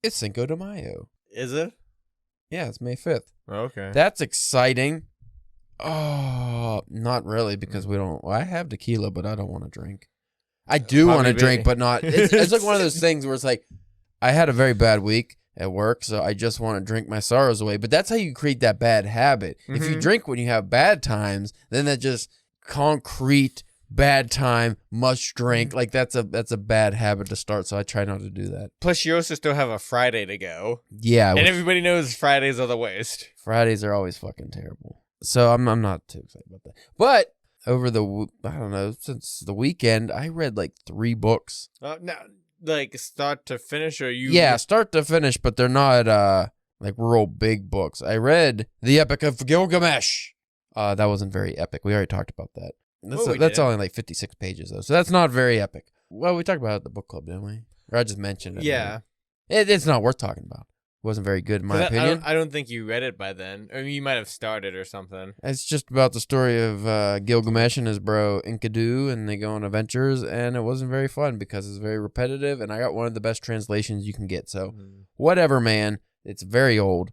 It's Cinco de Mayo. Is it? Yeah, it's May 5th. Okay. That's exciting. Oh, not really, because I have tequila, but I don't want to drink. I do want to drink, but not. It's like one of those things where it's like, I had a very bad week at work, so I just want to drink my sorrows away. But that's how you create that bad habit. Mm-hmm. If you drink when you have bad times, then that just concrete bad time, must drink. Like that's a bad habit to start, so I try not to do that. Plus, you also still have a Friday to go. Yeah. And everybody knows Fridays are the worst. Fridays are always fucking terrible. So I'm not too excited about that. But over since the weekend, I read like 3 books. No, like start to finish, or you? Yeah, start to finish, but they're not like real big books. I read the Epic of Gilgamesh. That wasn't very epic. We already talked about that. That's only like 56 pages though, so that's not very epic. Well, we talked about it at the book club, didn't we? Or I just mentioned it. Yeah. It's not worth talking about. Wasn't very good in my opinion. I don't think you read it by then. Or you might have started or something. It's just about the story of Gilgamesh and his bro Enkidu, and they go on adventures, and it wasn't very fun because it's very repetitive, and I got one of the best translations you can get. So whatever, man. It's very old.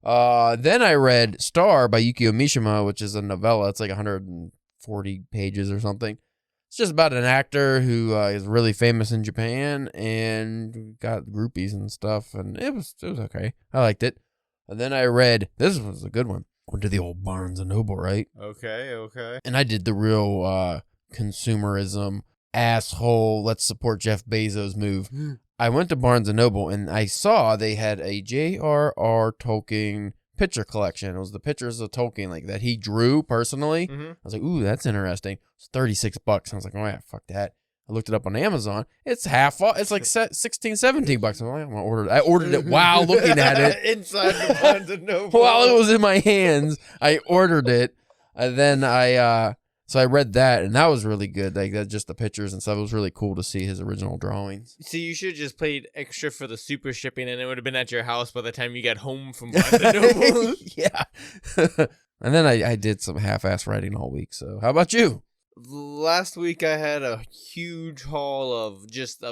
Then I read Star by Yuki Omishima, which is a novella. It's like 140 pages or something. It's just about an actor who is really famous in Japan and got groupies and stuff, and it was okay. I liked it. And then I read, this was a good one. Went to the old Barnes & Noble, right? Okay. And I did the real consumerism, asshole, let's support Jeff Bezos move. I went to Barnes & Noble, and I saw they had a J.R.R. Tolkien picture collection. It was the pictures of Tolkien like that he drew personally. I was like, ooh, that's interesting. It's $36. I was like, oh yeah, fuck that. I looked it up on Amazon. It's half off. It's like $16, $17. I'm like, I'm gonna order it. I ordered it while looking at it. Inside the Barnes & Noble. While it was in my hands, I ordered it. And then so I read that, and that was really good. Like that, just the pictures and stuff. It was really cool to see his original drawings. See, you should have just paid extra for the super shipping, and it would have been at your house by the time you got home from Barnes & Noble. Yeah. And then I did some half-ass writing all week. So how about you? Last week I had a huge haul of just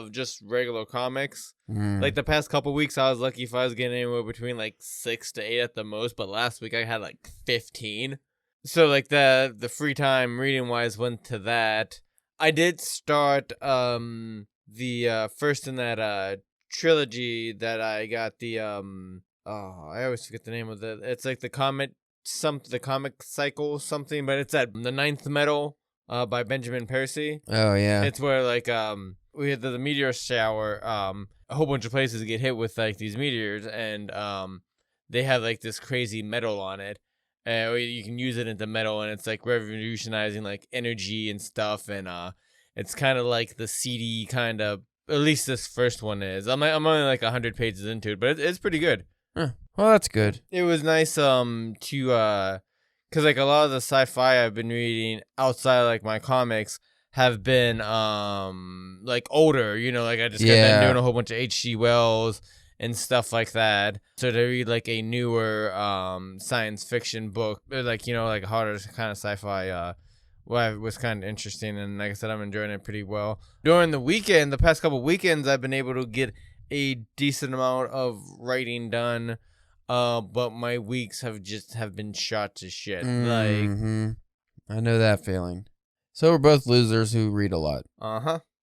regular comics. Like the past couple weeks, I was lucky if I was getting anywhere between like 6 to 8 at the most. But last week I had like 15. So like the free time reading wise went to that. I did start the first in that trilogy that I got the I always forget the name of it. It's like the comic cycle something, but it's at the Ninth Metal by Benjamin Percy. Oh yeah. It's where like we had the meteor shower, a whole bunch of places get hit with like these meteors, and they have like this crazy metal on it. You can use it into metal, and it's like revolutionizing like energy and stuff, and it's kind of like the seedy kind of. At least this first one is. I'm only like 100 pages into it, but it's pretty good. Huh. Well, that's good. It was nice to because like a lot of the sci-fi I've been reading outside of, like my comics have been like older. You know, like I just got done doing a whole bunch of H.G. Wells and stuff like that. So to read like a newer science fiction book, like, you know, like harder kind of sci-fi was kind of interesting. And like I said, I'm enjoying it pretty well. During the weekend, the past couple weekends, I've been able to get a decent amount of writing done. But my weeks have been shot to shit. Like, I know that feeling. So we're both losers who read a lot.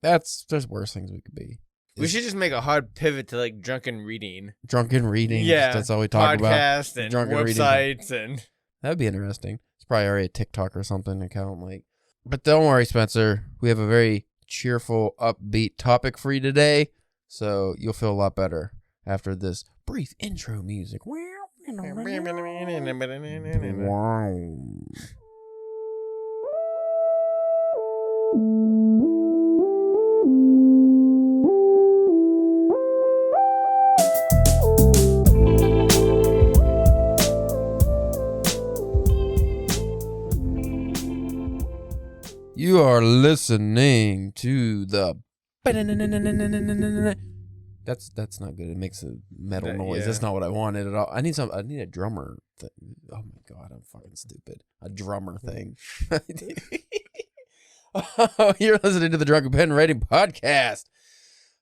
There's worse things we could be. We should just make a hard pivot to like drunken reading. Drunken reading. Yeah. That's all we talk about. Podcasts and drunken websites reading. and. That'd be interesting. It's probably already a TikTok or something account like. But don't worry, Spencer. We have a very cheerful, upbeat topic for you today. So you'll feel a lot better after this brief intro music. Wow. You are listening to the. That's not good. It makes a metal noise. Yeah. That's not what I wanted at all. I need a drummer thing. Oh my god, I'm fucking stupid. A drummer thing. Oh, you're listening to the Drunken Pen Writing Podcast.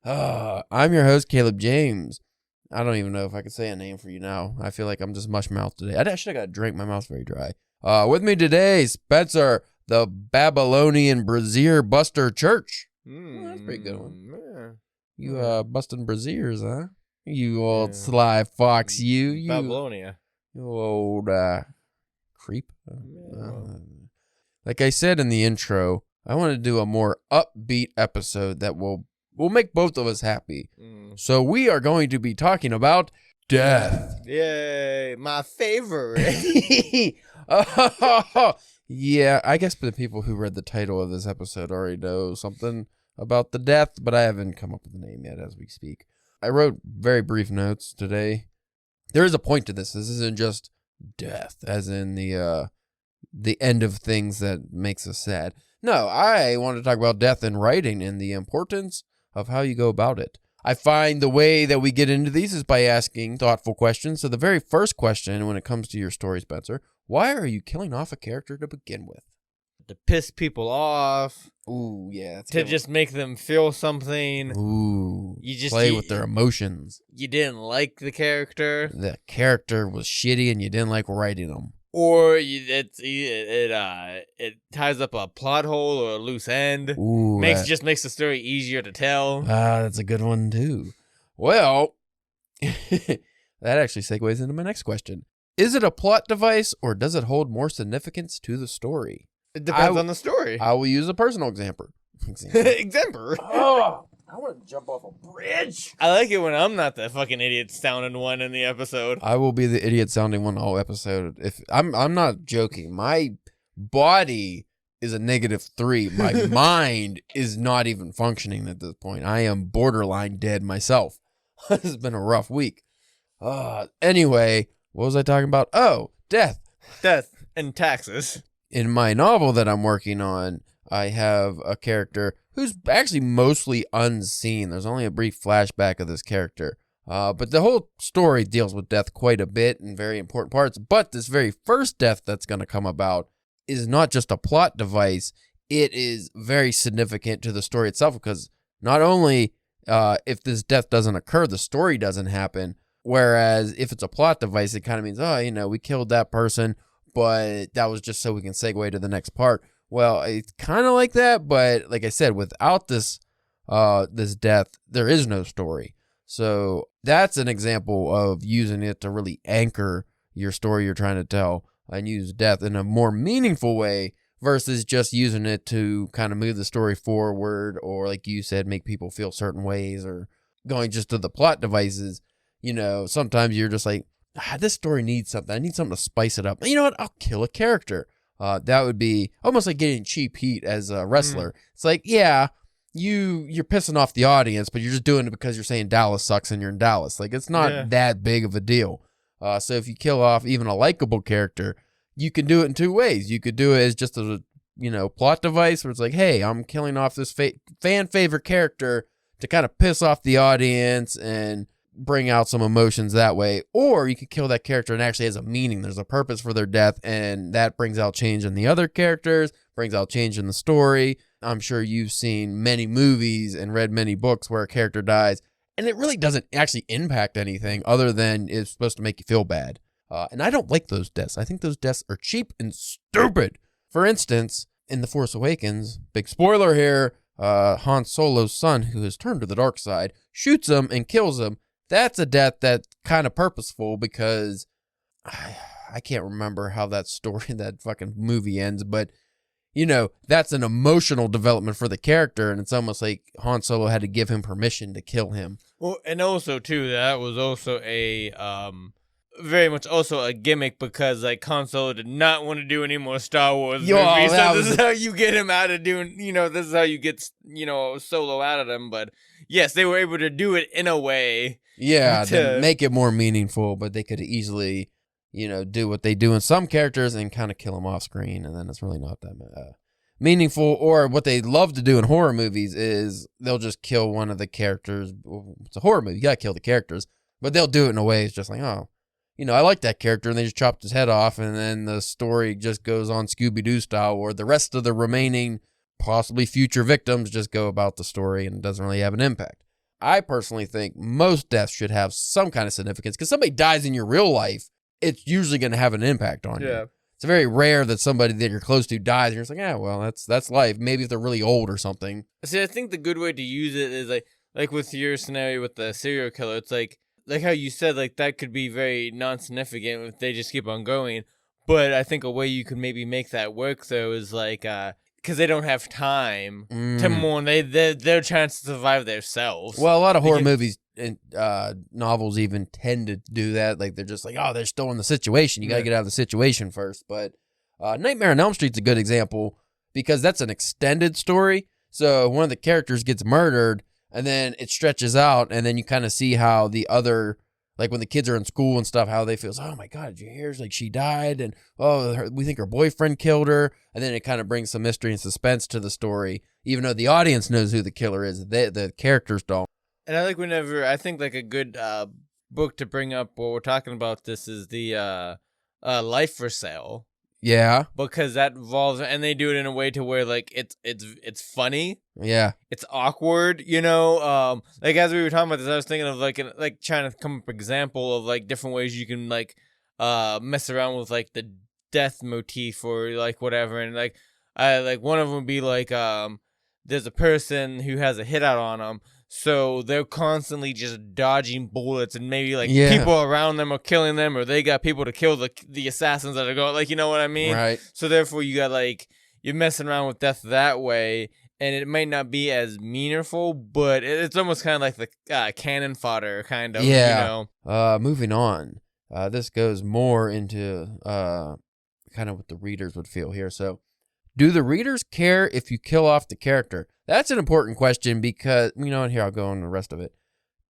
I'm your host, Caleb James. I don't even know if I could say a name for you now. I feel like I'm just mush mouth today. I should have got a drink. My mouth's very dry. With me today, Spencer, the Babylonian Brazier Buster Church. Well, that's a pretty good one. Yeah. You busting braziers, huh? You old sly fox, you. Babylonia. You old creep. Like I said in the intro, I want to do a more upbeat episode that will make both of us happy. So we are going to be talking about death. Yay, my favorite. Yeah, I guess the people who read the title of this episode already know something about the death, but I haven't come up with a name yet as we speak. I wrote very brief notes today. There is a point to this. This isn't just death, as in the end of things that makes us sad. No, I want to talk about death in writing and the importance of how you go about it. I find the way that we get into these is by asking thoughtful questions. So the very first question when it comes to your story, Spencer, why are you killing off a character to begin with? To piss people off. Ooh, yeah. That's to just make them feel something. Ooh. You just play with their emotions. You didn't like the character. The character was shitty and you didn't like writing them. Or it ties up a plot hole or a loose end. Ooh, just makes the story easier to tell. That's a good one too. Well, that actually segues into my next question. Is it a plot device or does it hold more significance to the story? It depends on the story. I will use a personal example. Example. Oh, I want to jump off a bridge. I like it when I'm not the fucking idiot sounding one in the episode. I will be the idiot sounding one all episode. If I'm not joking. My body is a -3. My mind is not even functioning at this point. I am borderline dead myself. This has been a rough week. Anyway, what was I talking about? Oh, death. Death and taxes. In my novel that I'm working on, I have a character who's actually mostly unseen. There's only a brief flashback of this character. But the whole story deals with death quite a bit in very important parts. But this very first death that's going to come about is not just a plot device. It is very significant to the story itself because not only if this death doesn't occur, the story doesn't happen. Whereas if it's a plot device, it kind of means, we killed that person, but that was just so we can segue to the next part. Well, it's kind of like that, but like I said, without this death, there is no story. So that's an example of using it to really anchor your story you're trying to tell and use death in a more meaningful way versus just using it to kind of move the story forward or, like you said, make people feel certain ways or going just to the plot devices. Sometimes you're just like, this story needs something. I need something to spice it up. And you know what? I'll kill a character. That would be almost like getting cheap heat as a wrestler. It's like, yeah, you're pissing off the audience, but you're just doing it because you're saying Dallas sucks and you're in Dallas. Like, it's not that big of a deal. So if you kill off even a likable character, you can do it in two ways. You could do it as just a plot device where it's like, hey, I'm killing off this fan favorite character to kind of piss off the audience and bring out some emotions that way. Or you could kill that character and actually has a meaning. There's a purpose for their death, and that brings out change in the other characters, brings out change in the story. I'm sure you've seen many movies and read many books where a character dies, and it really doesn't actually impact anything other than it's supposed to make you feel bad. And I don't like those deaths. I think those deaths are cheap and stupid. For instance, in The Force Awakens, big spoiler here, Han Solo's son, who has turned to the dark side, shoots him and kills him. That's a death that's kind of purposeful because I can't remember how that fucking movie ends, but that's an emotional development for the character, and it's almost like Han Solo had to give him permission to kill him. Well, and also too, that was also a very much also a gimmick because like Han Solo did not want to do any more Star Wars movies. So this is how you get him out of doing, this is how you get, Solo out of them. But yes, they were able to do it in a way. Yeah, to make it more meaningful, but they could easily, do what they do in some characters and kind of kill them off screen, and then it's really not that meaningful. Or what they love to do in horror movies is they'll just kill one of the characters. It's a horror movie, you gotta kill the characters, but they'll do it in a way it's just like, I like that character, and they just chopped his head off, and then the story just goes on Scooby-Doo style, or the rest of the remaining, possibly future victims just go about the story, and it doesn't really have an impact. I personally think most deaths should have some kind of significance, because somebody dies in your real life, it's usually going to have an impact on you. It's very rare that somebody that you're close to dies and you're just like, yeah, well, that's life. Maybe if they're really old or something. See, I think the good way to use it is like with your scenario with the serial killer, it's like how you said, like that could be very non-significant if they just keep on going. But I think a way you could maybe make that work though is like because they don't have time to mourn. They're trying to survive themselves. Well, a lot of horror movies and novels even tend to do that. Like they're just like, oh, they're still in the situation. You got to get out of the situation first. But Nightmare on Elm Street's a good example because that's an extended story. So one of the characters gets murdered and then it stretches out and then you kind of see how the other, like when the kids are in school and stuff, how they feel, oh my God, did you hear? Like she died and we think her boyfriend killed her. And then it kind of brings some mystery and suspense to the story, even though the audience knows who the killer is. The characters don't. And I think like a good book to bring up while we're talking about this is the Life for Sale. Yeah. Because that involves, and they do it in a way to where like it's funny. Yeah. It's awkward, you know. Like as we were talking about this, I was thinking of like trying to come up with an example of like different ways you can like mess around with like the death motif or like whatever, and like one of them would be like there's a person who has a hit out on them. So they're constantly just dodging bullets and maybe like people around them are killing them, or they got people to kill the assassins that are going, like, you know what I mean? Right. So therefore you got like, you're messing around with death that way, and it might not be as meaningful, but it's almost kind of like the cannon fodder kind of, you know? Moving on. This goes more into kind of what the readers would feel here. So, do the readers care if you kill off the character? That's an important question because, you know, and here I'll go on the rest of it.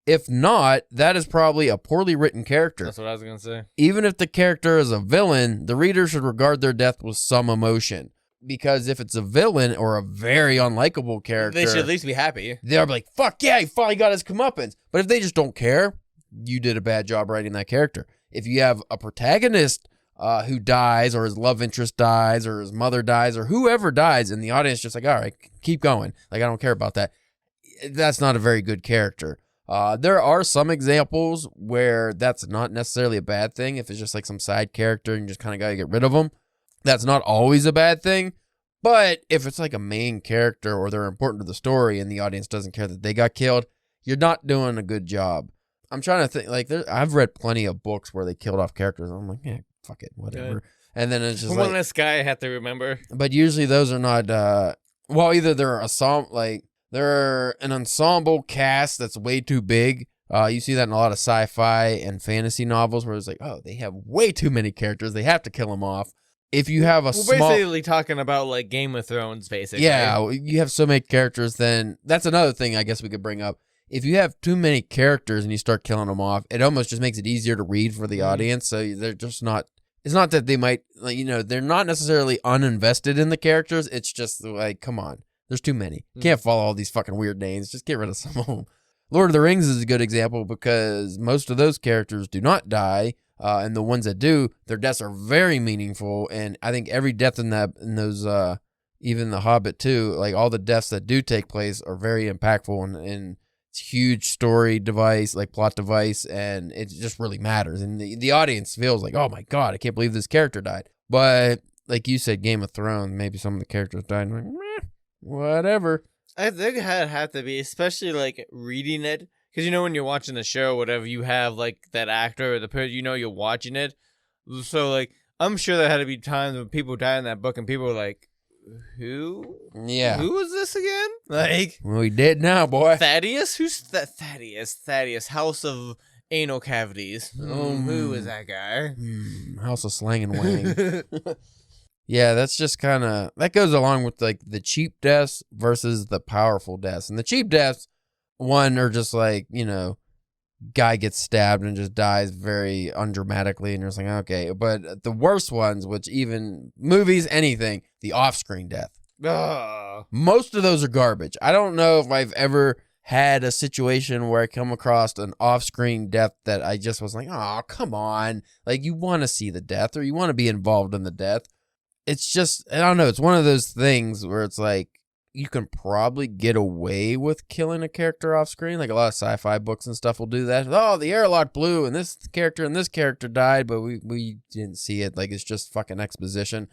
If not, that is probably a poorly written character. That's what I was going to say. Even if the character is a villain, the reader should regard their death with some emotion. Because if it's a villain or a very unlikable character, they should at least be happy. They'll be like, fuck yeah, he finally got his comeuppance. But if they just don't care, you did a bad job writing that character. If you have a protagonist who dies, or his love interest dies, or his mother dies, or whoever dies, and the audience just like, all right, keep going. Like, I don't care about that. That's not a very good character. There are some examples where that's not necessarily a bad thing. If it's just like some side character and you just kind of got to get rid of them, that's not always a bad thing. But if it's like a main character or they're important to the story and the audience doesn't care that they got killed, you're not doing a good job. I'm trying to think, like, I've read plenty of books where they killed off characters. I'm like, yeah, fuck it, whatever. Good. And then it's just one less guy I have to remember. But usually those are not, either they're an ensemble cast that's way too big. You see that in a lot of sci-fi and fantasy novels where it's like, oh, they have way too many characters. They have to kill them off. If you have basically talking about like Game of Thrones, basically. Yeah, you have so many characters, then that's another thing I guess we could bring up. If you have too many characters and you start killing them off, it almost just makes it easier to read for the audience. So they're just not, it's not that they might, like, you know, they're not necessarily uninvested in the characters. It's just like, come on, there's too many. You can't follow all these fucking weird names. Just get rid of some of them. Lord of the Rings is a good example because most of those characters do not die. And the ones that do, their deaths are very meaningful. And I think every death in those, even The Hobbit too, like all the deaths that do take place are very impactful and it's a huge story device, like plot device, and it just really matters. And the audience feels like, oh my God, I can't believe this character died. But like you said, Game of Thrones, maybe some of the characters died. And I'm like, whatever. I think it had to be, especially like reading it. Because, you know, when you're watching the show, whatever, you have, like, that actor or the person, you know, you're watching it. So, like, I'm sure there had to be times when people died in that book and people were like, who? Yeah. Who was this again? Like. Well, we did now, boy. Thaddeus? Who's that? Thaddeus. House of Anal Cavities. Who is that guy? House of Slang and Wang. Yeah, that's just kind of, that goes along with, like, the cheap deaths versus the powerful deaths. And the cheap deaths, one are just like, you know, guy gets stabbed and just dies very undramatically and you're just like, okay. But the worst ones, which even movies, anything, the off-screen death. Most of those are garbage. I don't know if I've ever had a situation where I come across an off-screen death that I just was like, oh, come on. Like, you want to see the death or you want to be involved in the death. It's just, I don't know. It's one of those things where it's like, you can probably get away with killing a character off screen. Like a lot of sci-fi books and stuff will do that. Oh, the airlock blew and this character died, but we didn't see it. Like it's just fucking exposition.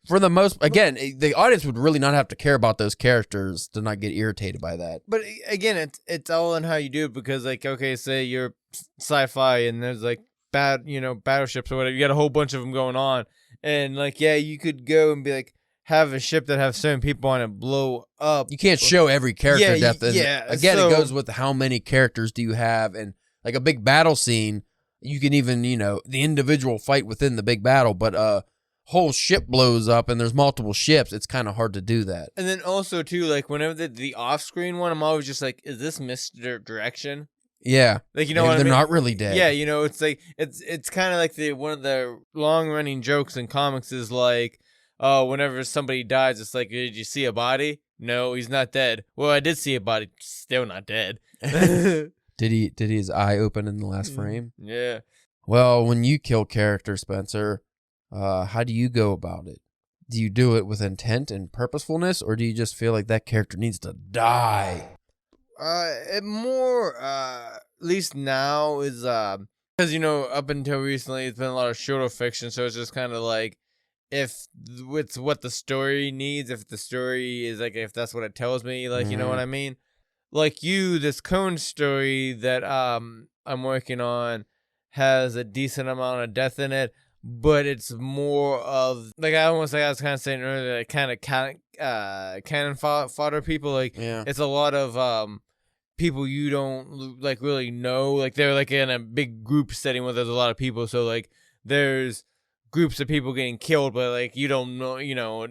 For the most, again, the audience would really not have to care about those characters to not get irritated by that. But again, it's all in how you do it, because like, okay, say you're sci-fi and there's like battleships or whatever. You got a whole bunch of them going on, and like, yeah, you could go and be like, have a ship that have certain people on it blow up. You can't show every character death. Again, so, it goes with how many characters do you have, and like a big battle scene, you can even the individual fight within the big battle, but whole ship blows up and there's multiple ships. It's kind of hard to do that. And then also too, like whenever the off-screen one, I'm always just like, is this misdirection? Yeah, like what I they're mean? not really dead. Yeah, it's like it's kind of like one of the long-running jokes in comics is like, oh, whenever somebody dies, it's like, did you see a body? No, he's not dead. Well, I did see a body, still not dead. Did his eye open in the last frame? Yeah. Well, when you kill character, Spencer, how do you go about it? Do you do it with intent and purposefulness, or do you just feel like that character needs to die? It more, at least now, is because up until recently, it's been a lot of shorter fiction, so it's just kind of like, if it's what the story needs, if the story is like, if that's what it tells me, like, you know what I mean? Like this Cone story that I'm working on has a decent amount of death in it, but it's more of, like, I was kind of saying earlier, like, kind of cannon fodder people. Like, yeah. It's a lot of people you don't like really know. Like, they're like in a big group setting where there's a lot of people, so like there's groups of people getting killed, but like you don't know,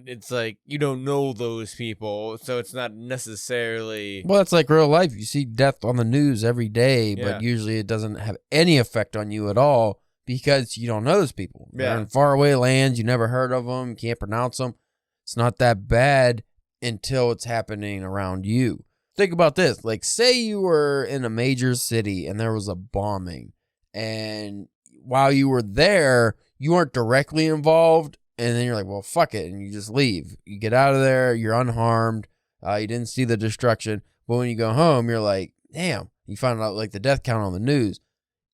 it's like you don't know those people, so it's not necessarily. Well, it's like real life. You see death on the news every day, but usually it doesn't have any effect on you at all because you don't know those people. They're in faraway lands. You never heard of them. You can't pronounce them. It's not that bad until it's happening around you. Think about this. Like, say you were in a major city and there was a bombing, and while you were there, you weren't directly involved, and then you're like, well, fuck it, and you just leave. You get out of there, you're unharmed, you didn't see the destruction, but when you go home, you're like, damn, you find out like the death count on the news.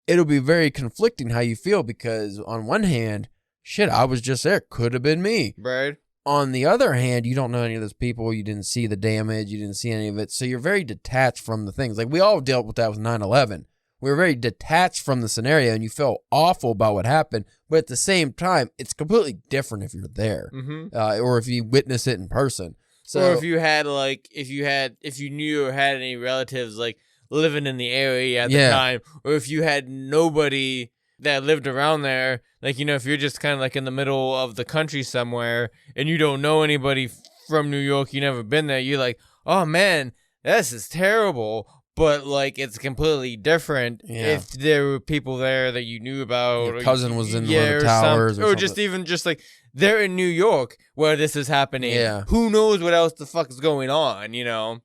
It'll be very conflicting how you feel, because on one hand, shit, I was just there, could have been me. Right. On the other hand, you don't know any of those people, you didn't see the damage, you didn't see any of it, so you're very detached from the things. Like, we all dealt with that with 9/11. We were very detached from the scenario, and you felt awful about what happened. But at the same time, it's completely different if you're there, or if you witness it in person. So, or if you knew or had any relatives like living in the area at the time, or if you had nobody that lived around there, like if you're just kind of like in the middle of the country somewhere and you don't know anybody from New York, you never been there, you're like, oh man, this is terrible. But like it's completely different if there were people there that you knew about. Your cousin was in one of the towers, or just even just like they're in New York where this is happening. Yeah. Who knows what else the fuck is going on?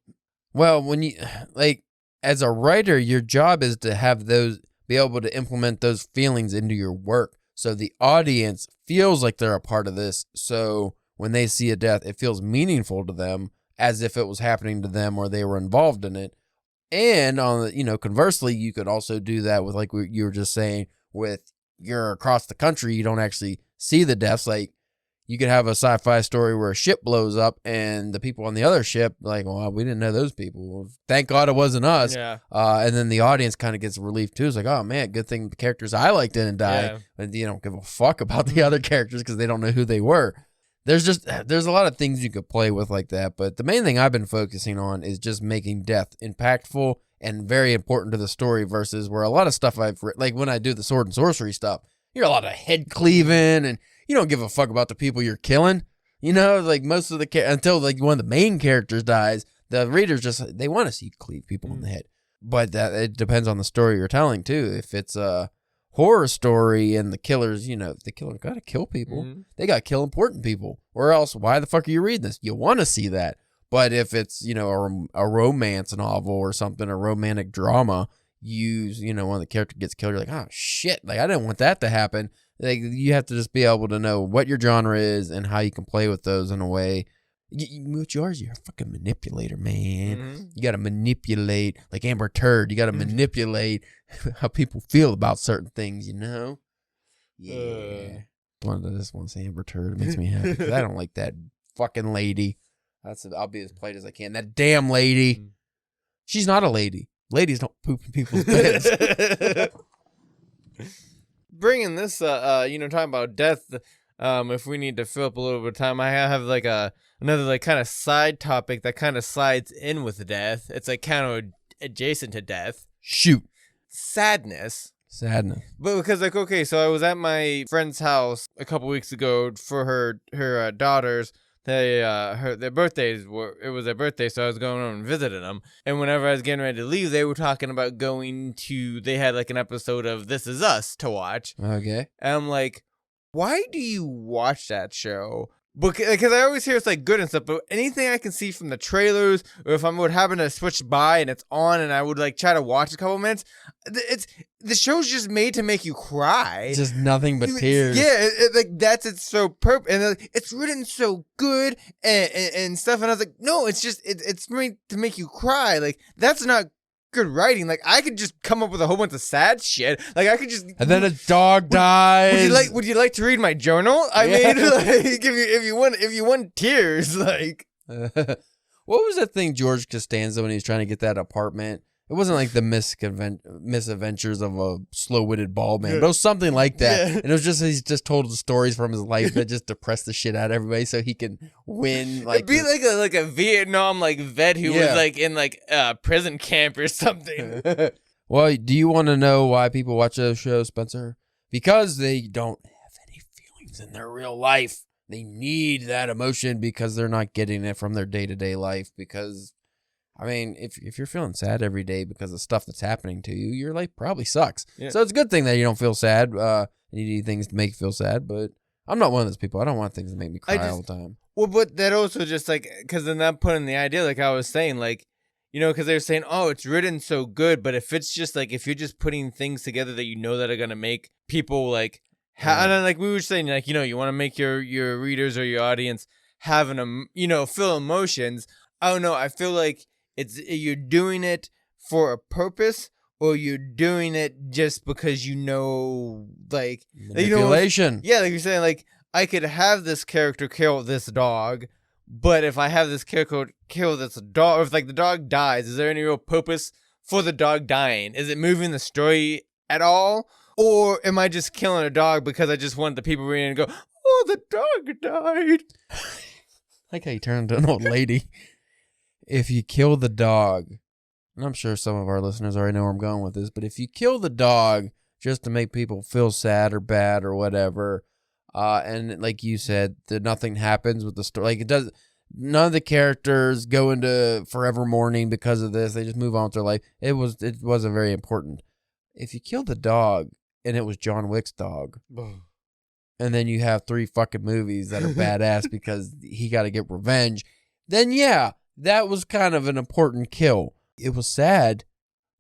Well, when you like as a writer, your job is to have be able to implement those feelings into your work, so the audience feels like they're a part of this. So when they see a death, it feels meaningful to them, as if it was happening to them or they were involved in it. And on conversely, you could also do that with, like you were just saying, with you're across the country, you don't actually see the deaths. Like, you could have a sci-fi story where a ship blows up and the people on the other ship, like, well, we didn't know those people. Well, thank God it wasn't us. Yeah. And then the audience kind of gets relief too. It's like, oh man, good thing the characters I liked didn't die. Yeah. And you don't give a fuck about the other characters because they don't know who they were. There's a lot of things you could play with like that, but the main thing I've been focusing on is just making death impactful and very important to the story, versus where a lot of stuff I've written, like when I do the sword and sorcery stuff, you're a lot of head cleaving and you don't give a fuck about the people you're killing. Like most of until like one of the main characters dies, the readers they want to see you cleave people in the head. But it depends on the story you're telling too. If it's a horror story and the killers, the killer got to kill people. They got to kill important people, or else why the fuck are you reading this? You want to see that. But if it's, a romance novel or something, a romantic drama, one of the characters gets killed, you're like, oh shit, like I didn't want that to happen. Like, you have to just be able to know what your genre is and how you can play with those in a way What yours? You're a fucking manipulator, man. Mm-hmm. You got to manipulate, like Amber Turd. You got to manipulate how people feel about certain things, you know? Yeah. I just want to say Amber Turd. It makes me happy because I don't like that fucking lady. I'll be as polite as I can. That damn lady. She's not a lady. Ladies don't poop in people's beds. Bringing this, talking about death. If we need to fill up a little bit of time, I have like another like kind of side topic that kind of slides in with death. It's like kind of adjacent to death. Shoot. Sadness. But because like, okay, so I was at my friend's house a couple weeks ago for her daughters. Their birthdays it was their birthday, so I was going over and visiting them. And whenever I was getting ready to leave, they were talking about they had like an episode of This Is Us to watch. Okay. And I'm like, why do you watch that show? Because I always hear it's like good and stuff, but anything I can see from the trailers, or if I would happen to switch by and it's on and I would like try to watch a couple minutes, the show's just made to make you cry. Just nothing but tears. Yeah, it's so and it's written so good and stuff. And I was like, no, it's just it's made to make you cry. Like that's not good writing. Like I could just come up with a whole bunch of sad shit. Like I could just and then a dog dies. Would you like to read my journal? I mean, like if you want tears, like what was that thing George Costanza when he was trying to get that apartment? It wasn't like the misadventures of a slow-witted bald man, but it was something like that. Yeah. And it was just he's just told the stories from his life that just depressed the shit out of everybody, so he can win. Like it'd be like a Vietnam vet who was like in like prison camp or something. Well, do you want to know why people watch those shows, Spencer? Because they don't have any feelings in their real life. They need that emotion because they're not getting it from their day-to-day life. Because I mean, if you're feeling sad every day because of stuff that's happening to you, your life probably sucks. Yeah. So it's a good thing that you don't feel sad. You need things to make you feel sad, but I'm not one of those people. I don't want things to make me cry all the time. Well, but that also just like, because then that put in the idea, like I was saying, like, because they were saying, oh, it's written so good, but if it's just like, if you're just putting things together that you know that are going to make people like, and then, like we were saying, like, you want to make your readers or your audience have feel emotions. I don't know. I feel like you're doing it for a purpose, or you're doing it just because like manipulation. Like you're saying, like I could have this character kill this dog, but if I have this character kill this dog, or if like the dog dies, is there any real purpose for the dog dying? Is it moving the story at all, or am I just killing a dog because I just want the people reading to go, oh, the dog died? Like how you turned into an old lady. If you kill the dog, and I'm sure some of our listeners already know where I'm going with this, but if you kill the dog just to make people feel sad or bad or whatever, and like you said, nothing happens with the story. Like it does, none of the characters go into forever mourning because of this. They just move on with their life. It wasn't very important. If you kill the dog and it was John Wick's dog, and then you have 3 fucking movies that are badass because he got to get revenge, then yeah. That was kind of an important kill. It was sad,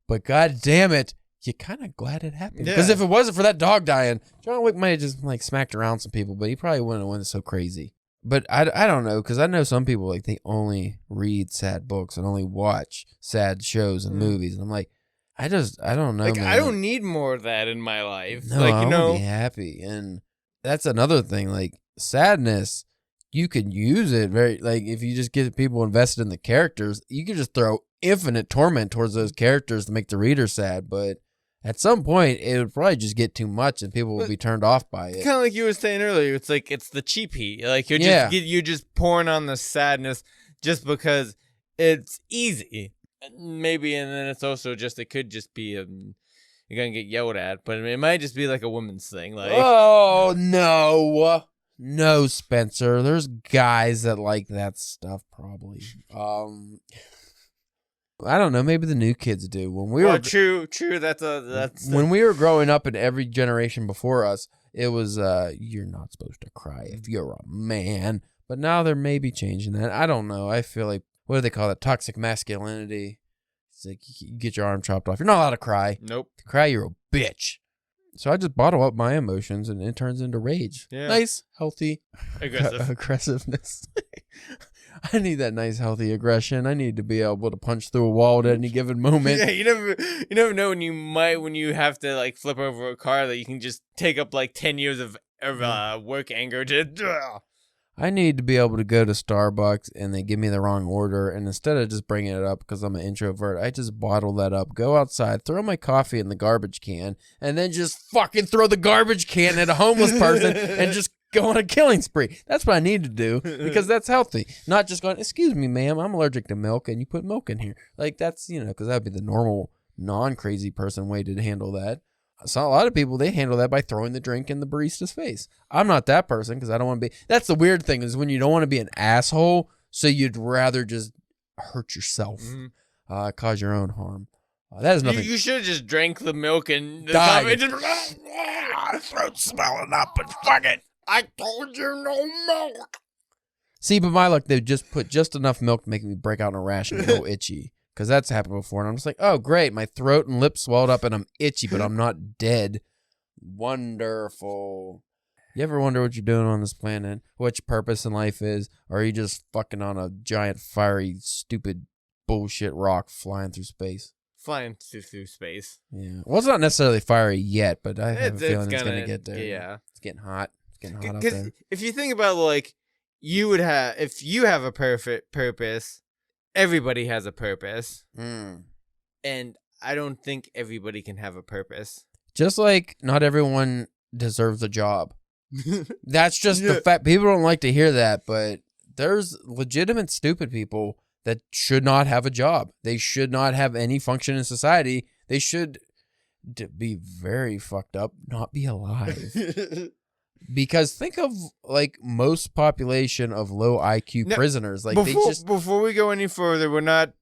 but god damn it, you're kind of glad it happened. Because if it wasn't for that dog dying, John Wick might have just like smacked around some people, but he probably wouldn't have went so crazy. But I don't know, because I know some people, like, they only read sad books and only watch sad shows and movies. And I'm like, I don't know, like, man. I don't need more of that in my life. No, like, I want to be happy. And that's another thing, like, sadness. You can use it if you just get people invested in the characters, you can just throw infinite torment towards those characters to make the reader sad. But at some point, it would probably just get too much and people will be turned off by it. Kind of like you were saying earlier, it's like it's the cheap heat. Like you're just pouring on the sadness just because it's easy. Maybe, and then it's also just it could just be you're gonna get yelled at, but it might just be like a woman's thing. Like, oh no. No, Spencer. There's guys that like that stuff, probably. I don't know. Maybe the new kids do. When we were true. When we were growing up, in every generation before us, it was you're not supposed to cry if you're a man. But now they're maybe changing that. I don't know. I feel like, what do they call it? Toxic masculinity. It's like you get your arm chopped off. You're not allowed to cry. Nope. To cry, you're a bitch. So I just bottle up my emotions and it turns into rage. Yeah. Nice, healthy aggressiveness. I need that nice healthy aggression. I need to be able to punch through a wall at any given moment. Yeah, you never know when you have to like flip over a car that you can just take up like 10 years of work anger to. I need to be able to go to Starbucks and they give me the wrong order, and instead of just bringing it up because I'm an introvert, I just bottle that up, go outside, throw my coffee in the garbage can, and then just fucking throw the garbage can at a homeless person and just go on a killing spree. That's what I need to do because that's healthy. Not just going, excuse me, ma'am, I'm allergic to milk, and you put milk in here. Like, that's, because that'd be the normal, non-crazy person way to handle that. So a lot of people, they handle that by throwing the drink in the barista's face. I'm not that person because I don't want to be. That's the weird thing is when you don't want to be an asshole, so you'd rather just hurt yourself, cause your own harm. That is nothing. You should have just drank the milk and died. Throat swelling up, but fuck it. I told you no milk. See, but my luck, they just put just enough milk to make me break out in a rash and go itchy. Because that's happened before, and I'm just like, oh, great, my throat and lips swelled up, and I'm itchy, but I'm not dead. Wonderful. You ever wonder what you're doing on this planet? What your purpose in life is? Or are you just fucking on a giant, fiery, stupid bullshit rock flying through space? Flying through space. Yeah. Well, it's not necessarily fiery yet, but I have a feeling it's going to get there. Yeah. It's getting hot. It's getting hot out there. If you think about, like, if you have a perfect purpose, everybody has a purpose. And I don't think everybody can have a purpose. Just like not everyone deserves a job. That's just the fact. People don't like to hear that, but there's legitimate stupid people that should not have a job. They should not have any function in society. They should be very fucked up, not be alive. Because think of like most population of low IQ prisoners. Like before we go any further, we're not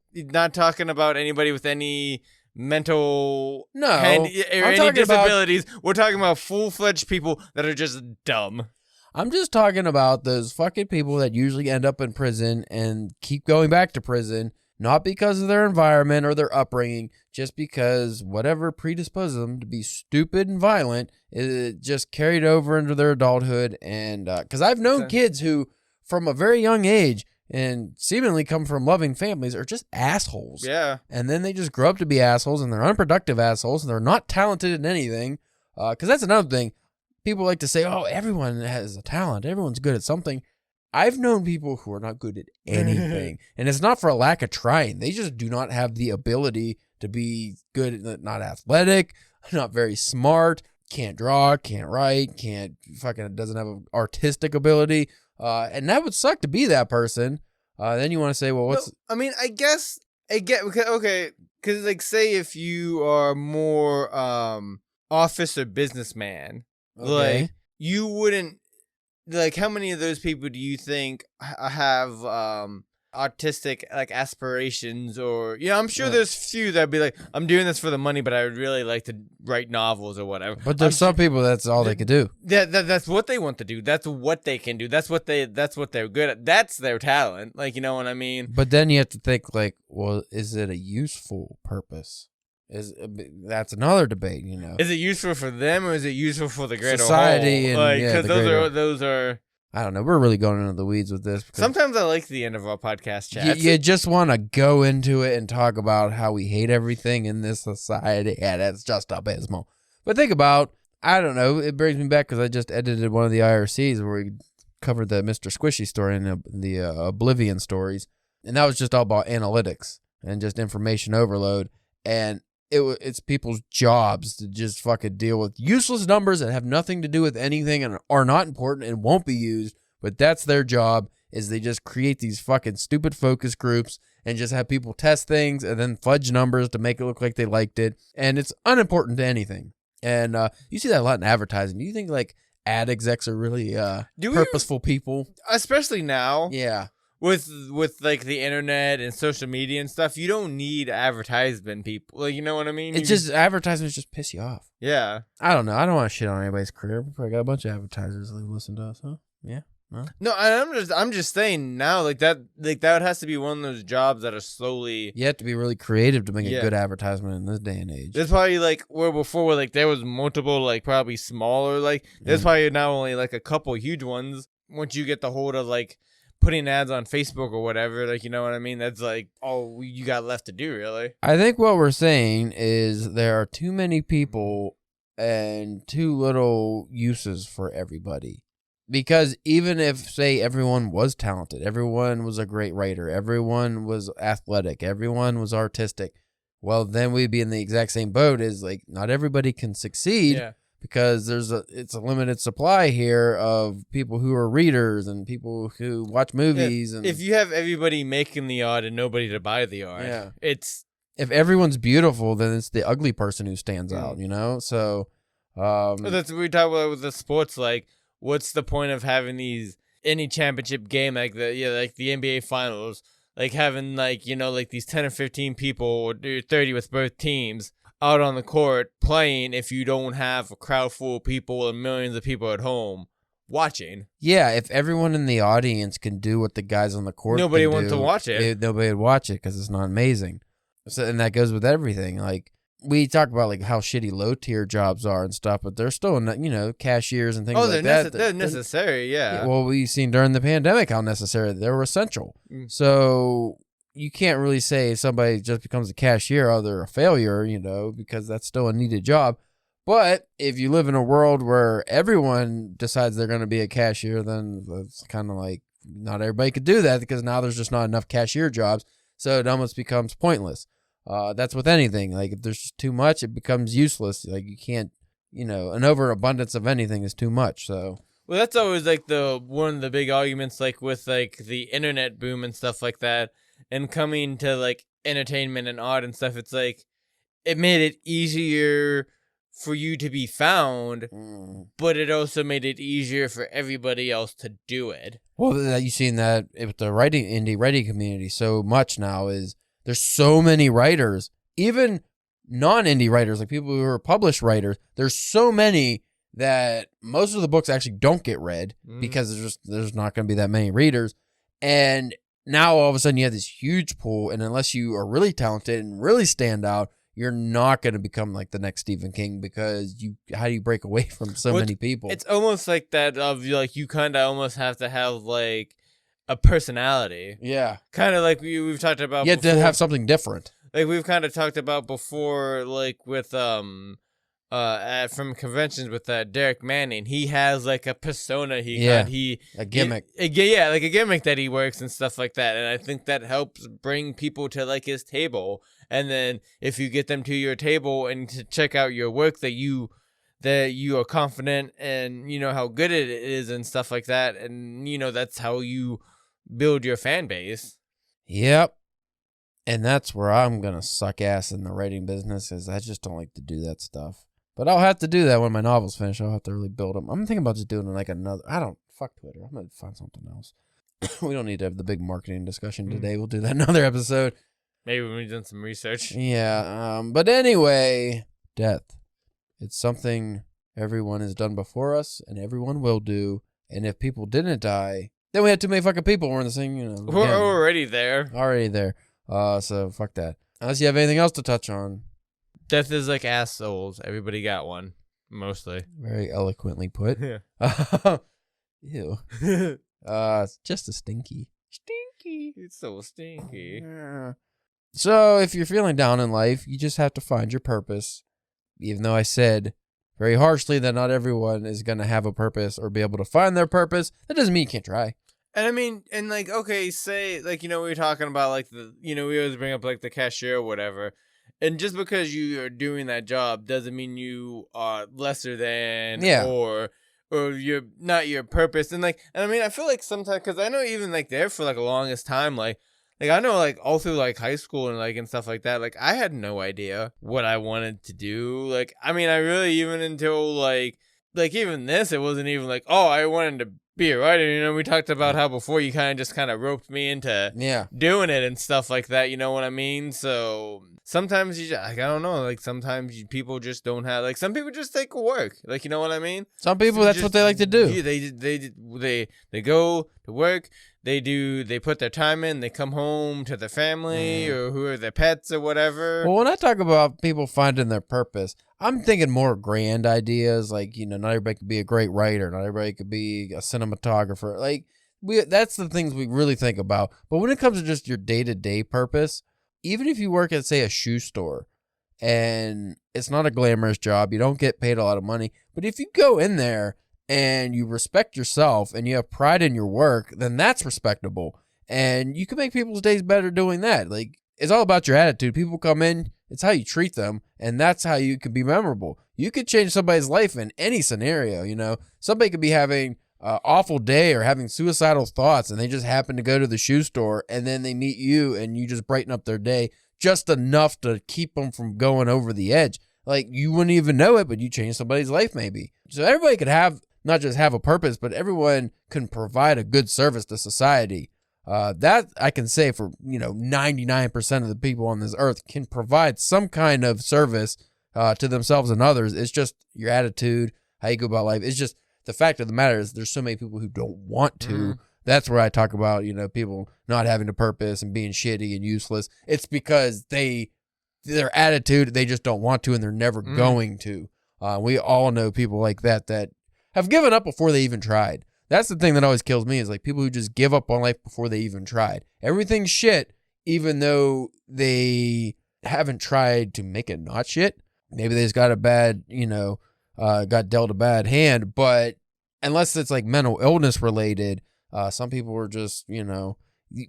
talking about anybody with any mental or any disabilities. We're talking about full-fledged people that are just dumb. I'm just talking about those fucking people that usually end up in prison and keep going back to prison, not because of their environment or their upbringing, just because whatever predisposes them to be stupid and violent, it just carried over into their adulthood. And because I've known kids who, from a very young age, and seemingly come from loving families, are just assholes. Yeah. And then they just grow up to be assholes, and they're unproductive assholes, and they're not talented in anything. Because that's another thing. People like to say, oh, everyone has a talent. Everyone's good at something. I've known people who are not good at anything. And it's not for a lack of trying. They just do not have the ability to be good, not athletic, not very smart, can't draw, can't write, doesn't have an artistic ability. And that would suck to be that person. Then you want to say, well, what's... No, I mean, I guess, okay, because like say if you are more office or businessman, like you wouldn't, like how many of those people do you think have artistic like aspirations? Or I'm sure there's few that'd be like, I'm doing this for the money, but I would really like to write novels or whatever. But there's some people that's all they could do. That's what they want to do. That's what they can do. That's what they're good at. That's their talent. Like, you know what I mean? But then you have to think like, well, is it a useful purpose? That's another debate, Is it useful for them or is it useful for the greater society? Whole? And because those are. I don't know. We're really going into the weeds with this. Sometimes I like the end of our podcast chats. You just want to go into it and talk about how we hate everything in this society. Yeah, that's just abysmal. But think about, I don't know, it brings me back because I just edited one of the IRCs where we covered the Mr. Squishy story and the Oblivion stories. And that was just all about analytics and just information overload. And it's people's jobs to just fucking deal with useless numbers that have nothing to do with anything and are not important and won't be used. But that's their job, is they just create these fucking stupid focus groups and just have people test things and then fudge numbers to make it look like they liked it. And it's unimportant to anything. And you see that a lot in advertising. Do you think like ad execs are really purposeful people? Especially now. Yeah. With like the internet and social media and stuff, you don't need advertisement people. Like, you know what I mean? It's just advertisements just piss you off. Yeah. I don't know. I don't want to shit on anybody's career. We probably got a bunch of advertisers that listen to us, huh? Yeah. No, I'm just saying now, like that has to be one of those jobs that are slowly. You have to be really creative to make a good advertisement in this day and age. There's probably like where before where like there was multiple, like probably smaller, like there's probably now only like a couple huge ones. Once you get the hold of like putting ads on Facebook or whatever. Like, you know what I mean? That's like all you got left to do, really. I think what we're saying is there are too many people and too little uses for everybody. Because even if, say, everyone was talented, everyone was a great writer, everyone was athletic, everyone was artistic, well, then we'd be in the exact same boat as, like, not everybody can succeed. Yeah. Because it's a limited supply here of people who are readers and people who watch movies. Yeah. And if you have everybody making the art and nobody to buy the art, it's... If everyone's beautiful, then it's the ugly person who stands out, you know? So... that's what we talk about with the sports. Like, what's the point of having any championship game like like the NBA Finals, like having like, you know, like these 10 or 15 people or 30 with both teams out on the court playing if you don't have a crowd full of people and millions of people at home watching? Yeah, if everyone in the audience can do what the guys on the court nobody wants to watch it. Nobody would watch it because it's not amazing. So, and that goes with everything. Like, we talk about like how shitty low tier jobs are and stuff, but they're still, you know, cashiers and things like that. They're necessary, yeah. Well, we've seen during the pandemic how necessary they were essential. So you can't really say if somebody just becomes a cashier, oh, they're a failure, you know, because that's still a needed job. But if you live in a world where everyone decides they're going to be a cashier, then it's kind of like not everybody could do that because now there's just not enough cashier jobs. So it almost becomes pointless. That's with anything. Like, if there's just too much, it becomes useless. Like, you can't, you know, an overabundance of anything is too much. So, well, that's always like one of the big arguments, like with like the internet boom and stuff like that, and coming to like entertainment and art and stuff. It's like it made it easier for you to be found, but it also made it easier for everybody else to do it. Well, you've seen that with the indie writing community so much now. Is there's so many writers, even non-indie writers, like people who are published writers. There's so many that most of the books actually don't get read because there's not going to be that many readers. And now all of a sudden you have this huge pool, and unless you are really talented and really stand out, you're not going to become like the next Stephen King because how do you break away from so many people? It's almost like that of like you kind of almost have to have like a personality. Yeah. Kind of like we've talked about. You have to have something different. Like we've kind of talked about before, like with from conventions with Derek Manning. He has like a persona. A gimmick. Like a gimmick that he works and stuff like that. And I think that helps bring people to like his table. And then if you get them to your table and to check out your work, that you are confident and you know how good it is and stuff like that. And you know that's how you build your fan base. Yep. And that's where I'm going to suck ass in the writing business, because I just don't like to do that stuff. But I'll have to do that when my novel's finished. I'll have to really build them. I'm thinking about just doing like fuck Twitter. I'm going to find something else. We don't need to have the big marketing discussion today. We'll do that in another episode. Maybe when we've done some research. Yeah. But anyway, death. It's something everyone has done before us and everyone will do. And if people didn't die, then we had too many fucking people. We're in the same, you know. We're already there. So fuck that. Unless you have anything else to touch on. Death is like assholes. Everybody got one. Mostly. Very eloquently put. Yeah. Ew. It's just a stinky. Stinky. It's so stinky. So if you're feeling down in life, you just have to find your purpose. Even though I said very harshly that not everyone is going to have a purpose or be able to find their purpose, that doesn't mean you can't try. And I mean, and like, okay, say, like, you know, we were talking about, like, we always bring up, like, the cashier or whatever. And just because you are doing that job doesn't mean you are lesser than or you're not your purpose. And, like, and I mean, I feel like sometimes, because I know even, like, there for, like, a longest time, like I know, like, all through, like, high school and, like, and stuff like that, like, I had no idea what I wanted to do. Like, I mean, I really, even until, like even this, it wasn't even like, oh, I wanted to be a writer. You know, we talked about how before you kind of roped me into doing it and stuff like that. You know what I mean? So sometimes you just, like, I don't know. Like sometimes people just don't have, like, some people just take work. Like, you know what I mean? Some people, that's what they like to do. They go to work. They put their time in. They come home to their family or who are their pets or whatever. Well, when I talk about people finding their purpose, I'm thinking more grand ideas. Like, you know, not everybody could be a great writer. Not everybody could be a cinematographer. Like, That's the things we really think about. But when it comes to just your day-to-day purpose, even if you work at, say, a shoe store, and it's not a glamorous job, you don't get paid a lot of money, but if you go in there and you respect yourself and you have pride in your work, then that's respectable. And you can make people's days better doing that. Like, it's all about your attitude. People come in, it's how you treat them, and that's how you can be memorable. You could change somebody's life in any scenario, you know. Somebody could be having an awful day or having suicidal thoughts, and they just happen to go to the shoe store, and then they meet you, and you just brighten up their day just enough to keep them from going over the edge. Like, you wouldn't even know it, but you changed somebody's life maybe. So everybody could have, not just have a purpose, but everyone can provide a good service to society. That I can say for, 99% of the people on this earth can provide some kind of service to themselves and others. It's just your attitude, how you go about life. It's just the fact of the matter is there's so many people who don't want to. Mm-hmm. That's where I talk about, people not having a purpose and being shitty and useless. It's because their attitude, they just don't want to, and they're never going to. We all know people like that have given up before they even tried. That's the thing that always kills me is like people who just give up on life before they even tried. Everything's shit, even though they haven't tried to make it not shit. Maybe they just got a bad, got dealt a bad hand. But unless it's like mental illness related, some people are just,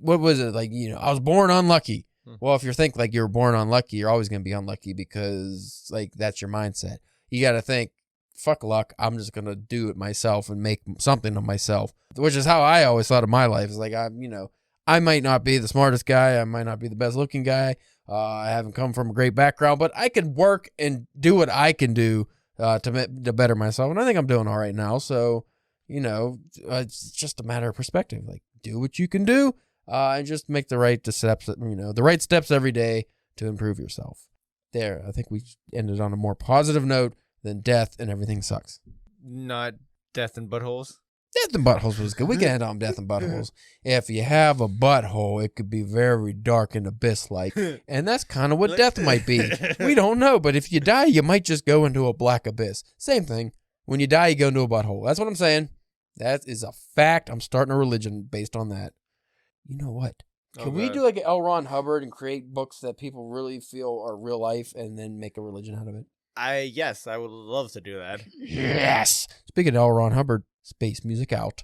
what was it? Like, I was born unlucky. Well, if you think like you're born unlucky, you're always going to be unlucky because like that's your mindset. You got to think, fuck luck, I'm just going to do it myself and make something of myself, which is how I always thought of my life. It's like, I might not be the smartest guy. I might not be the best looking guy. I haven't come from a great background, but I can work and do what I can do to better myself. And I think I'm doing all right now. So, it's just a matter of perspective. Like, do what you can do and just make the right steps, the right steps every day to improve yourself. There, I think we ended on a more positive note than death and everything sucks. Not death and buttholes? Death and buttholes was good. We can end on death and buttholes. If you have a butthole, it could be very dark and abyss-like. And that's kind of what death might be. We don't know, but if you die, you might just go into a black abyss. Same thing. When you die, you go into a butthole. That's what I'm saying. That is a fact. I'm starting a religion based on that. You know what? Can we do like an L. Ron Hubbard and create books that people really feel are real life and then make a religion out of it? Yes, I would love to do that. Yes. Speaking of L. Ron Hubbard, space music out.